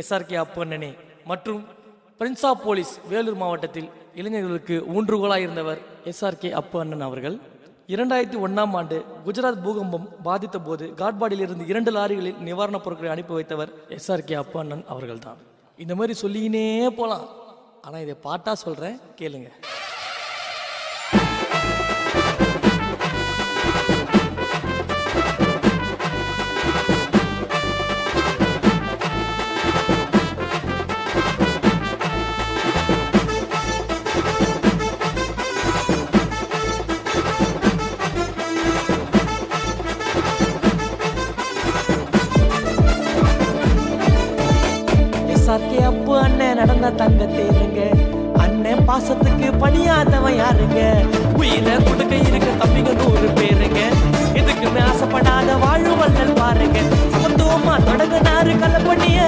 SRK அப்பு அண்ணனே மற்றும் Prince of police Vellore மாவட்டத்தில் இளைஞர்களுக்கு ஊன்றுகோலாக இருந்தவர் SRK அப்பு அண்ணன் அவர்கள். 2001ஆம் ஆண்டு குஜராத் பூகம்பம் பாதித்த போது காட்பாடியிலிருந்து 2 லாரிகளில் நிவாரணப் பொருட்களை அனுப்பி வைத்தவர் SRK அப்பு அண்ணன் அவர்கள்தான். இந்த மாதிரி சொல்லிக்கினே போகலாம், ஆனால் இதை பாட்டாக சொல்கிறேன், கேளுங்க. SRK அப்பு அண்ணன் நடந்த தங்க தேருங்க, அண்ணன் பாசத்துக்கு பணியாதவன் யாருங்க, உயிரை கொடுக்க இருக்க தம்பிங்க 100 பேருங்க, எதுக்குமே ஆசைப்படாத வாழு வள்ளல் பாருங்க, சமத்துவமா தொடங்கினாரு கலப்பணிய